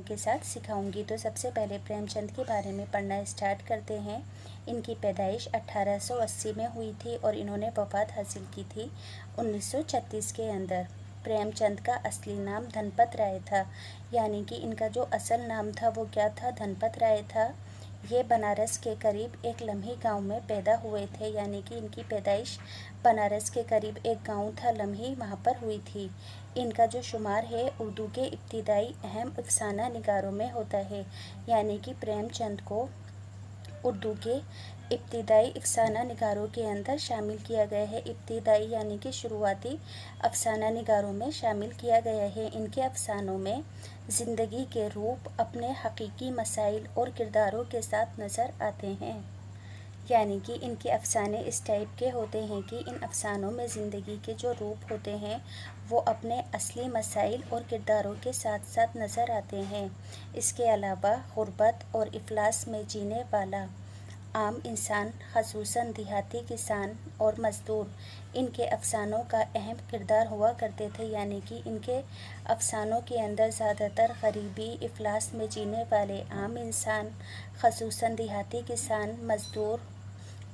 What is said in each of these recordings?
के साथ सिखाऊंगी। तो सबसे पहले प्रेमचंद के बारे में पढ़ना स्टार्ट करते हैं। इनकी पैदाइश 1880 में हुई थी और इन्होंने वफ़ात हासिल की थी 1936 के अंदर। प्रेमचंद का असली नाम धनपत राय था, यानी कि इनका जो असल नाम था वो क्या था, धनपत राय था। ये बनारस के करीब एक लम्ही गांव में पैदा हुए थे, यानी कि इनकी पैदाइश बनारस के करीब एक गांव था लम्ही, वहाँ पर हुई थी। इनका जो शुमार है उर्दू के इब्तिदाई अहम अफसाना निगारों में होता है, यानी कि प्रेमचंद को उर्दू के इब्तिदाई अफसाना निगारों के अंदर शामिल किया गया है। इब्तिदाई यानी कि शुरुआती अफसाना निगारों में शामिल किया गया है। इनके अफसानों में ज़िंदगी के रूप अपने हकीकी मसाइल और किरदारों के साथ नज़र आते हैं, यानी कि इनके अफसाने इस टाइप के होते हैं कि इन अफसानों में ज़िंदगी के जो रूप होते हैं वो अपने असली मसाइल और किरदारों के साथ साथ नज़र आते हैं। इसके अलावा गुर्बत और इफलास में जीने वाला आम इंसान, ख़ुसूसन देहाती किसान और मज़दूर, इनके अफसानों का अहम किरदार हुआ करते थे, यानी कि इनके अफसानों के अंदर ज़्यादातर गरीबी, इफलास में जीने वाले आम इंसान, ख़ुसूसन देहाती किसान, मज़दूर,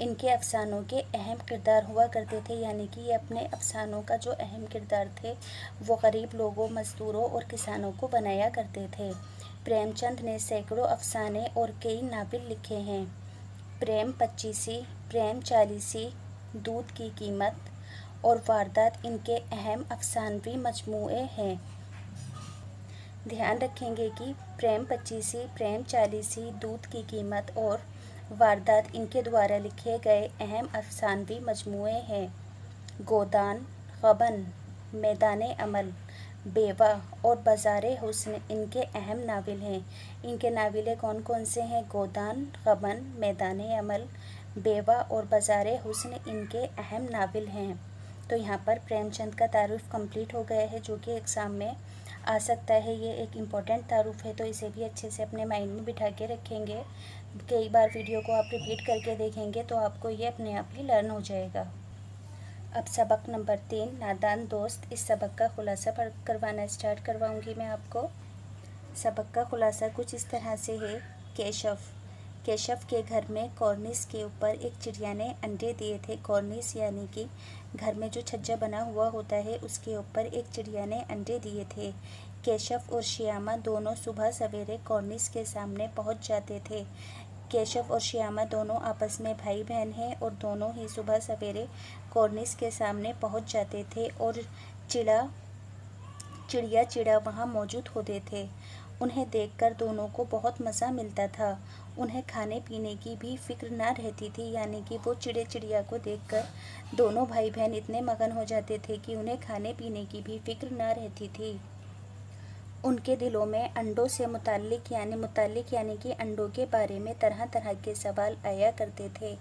इनके अफसानों के अहम किरदार हुआ करते थे, यानी कि ये अपने अफसानों का जो अहम किरदार थे वो गरीब लोगों, मज़दूरों और किसानों को बनाया करते थे। प्रेमचंद ने सैकड़ों अफसाने और कई नावल लिखे हैं। प्रेम पच्चीसी, प्रेम चालीसी, दूध की कीमत और वारदात इनके अहम अफसानवी मजमूए हैं। ध्यान रखेंगे कि प्रेम पच्चीसी, प्रेम चालीसी, दूध की कीमत और वारदात इनके द्वारा लिखे गए अहम अफसानवी मजमूए हैं। गोदान, गबन, मैदाने अमल, बेवा और बाज़ारे हुस्न इनके अहम नावल हैं। इनके नावलें कौन कौन से हैं? गोदान, गबन, मैदाने अमल, बेवा और बाज़ारे हुस्न इनके अहम नावल हैं। तो यहाँ पर प्रेमचंद का तारुफ कंप्लीट हो गया है, जो कि एग्ज़ाम में आ सकता है। ये एक इम्पॉर्टेंट तारुफ है, तो इसे भी अच्छे से अपने माइंड में बिठा के रखेंगे। कई बार वीडियो को आप रिपीट करके देखेंगे तो आपको ये अपने आप ही लर्न हो जाएगा। अब सबक नंबर 3, नादान दोस्त। इस सबक का खुलासा करवाना स्टार्ट करवाऊंगी मैं आपको। सबक का खुलासा कुछ इस तरह से है। केशव के घर में कॉर्निस के ऊपर एक चिड़िया ने अंडे दिए थे। कॉर्निस यानी कि घर में जो छज्जा बना हुआ होता है उसके ऊपर एक चिड़िया ने अंडे दिए थे। केशव और श्यामा दोनों सुबह सवेरे कॉर्निस के सामने पहुंच जाते थे। केशव और श्यामा दोनों आपस में भाई बहन हैं और दोनों ही सुबह सवेरे कॉर्निस के सामने पहुंच जाते थे और चिड़िया वहां मौजूद होते थे। उन्हें देखकर दोनों को बहुत मज़ा मिलता था। उन्हें खाने पीने की भी फिक्र ना रहती थी, यानी कि वो चिड़िया को देखकर दोनों भाई बहन इतने मगन हो जाते थे कि उन्हें खाने पीने की भी फिक्र ना रहती थी। उनके दिलों में अंडों से मुताल्लिक यानी कि अंडों के बारे में तरह तरह के सवाल आया करते थे।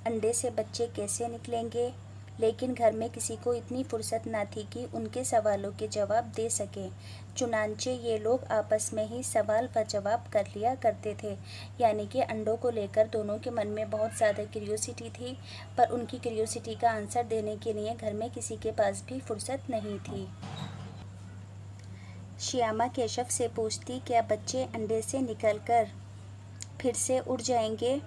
अंडे से बच्चे कैसे निकलेंगे? लेकिन घर में किसी को इतनी फुर्सत ना थी कि उनके सवालों के जवाब दे सके। चुनांचे ये लोग आपस में ही सवाल व जवाब कर लिया करते थे, यानी कि अंडों को लेकर दोनों के मन में बहुत ज़्यादा क्यूरियोसिटी थी, पर उनकी क्यूरियोसिटी का आंसर देने के लिए घर में किसी के पास भी फुर्सत नहीं थी। श्यामा केशव से पूछती, क्या बच्चे अंडे से निकलकर फिर से उड़ जाएंगे?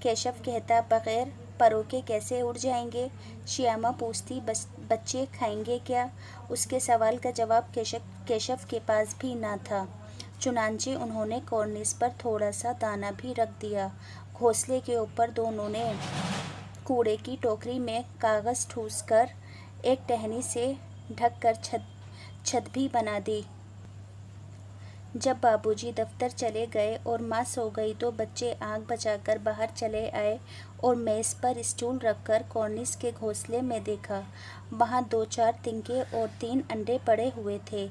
केशव कहता, बग़ैर परों के कैसे उड़ जाएंगे? श्यामा पूछती, बच्चे खाएंगे क्या? उसके सवाल का जवाब केशव के पास भी ना था। चुनांचे उन्होंने कॉर्निस पर थोड़ा सा दाना भी रख दिया। घोंसले के ऊपर दोनों ने कूड़े की टोकरी में कागज़ ठूस कर एक टहनी से ढककर छत भी बना दी। जब बाबूजी दफ्तर चले गए और माँ सो गई तो बच्चे आग बचाकर बाहर चले आए और मेज़ पर स्टूल रखकर कॉर्निस के घोंसले में देखा। वहाँ 2-4 तिनके और 3 अंडे पड़े हुए थे।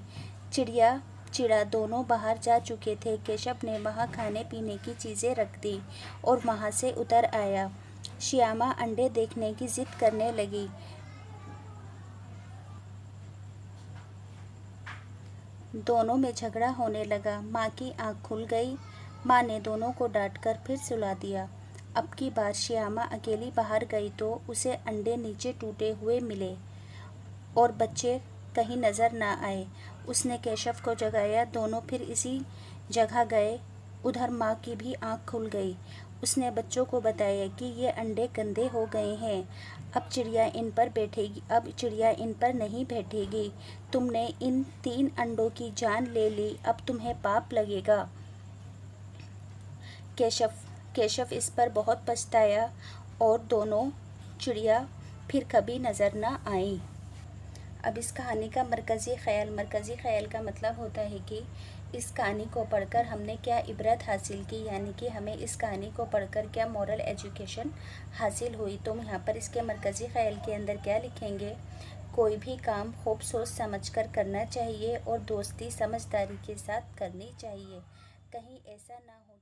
चिड़ा दोनों बाहर जा चुके थे। केशव ने वहाँ खाने पीने की चीज़ें रख दी और वहाँ से उतर आया। श्यामा अंडे देखने की जिद करने लगी। दोनों में झगड़ा होने लगा। माँ की आँख खुल गई। माँ ने दोनों को डांटकर फिर सुला दिया। अब की बार श्यामा अकेली बाहर गई तो उसे अंडे नीचे टूटे हुए मिले और बच्चे कहीं नज़र ना आए। उसने केशव को जगाया। दोनों फिर इसी जगह गए। उधर माँ की भी आँख खुल गई। उसने बच्चों को बताया कि ये अंडे गंदे हो गए हैं, अब चिड़िया इन पर नहीं बैठेगी। तुमने इन 3 अंडों की जान ले ली, अब तुम्हें पाप लगेगा। केशव इस पर बहुत पछताया और दोनों चिड़िया फिर कभी नज़र न आई। अब इस कहानी का मरकज़ी ख़याल का मतलब होता है कि इस कहानी को पढ़कर हमने क्या इबरत हासिल की, यानी कि हमें इस कहानी को पढ़कर क्या मॉरल एजुकेशन हासिल हुई। तो यहाँ पर इसके मरकज़ी ख़याल के अंदर क्या लिखेंगे, कोई भी काम खूब सोच समझ कर करना चाहिए और दोस्ती समझदारी के साथ करनी चाहिए, कहीं ऐसा ना हो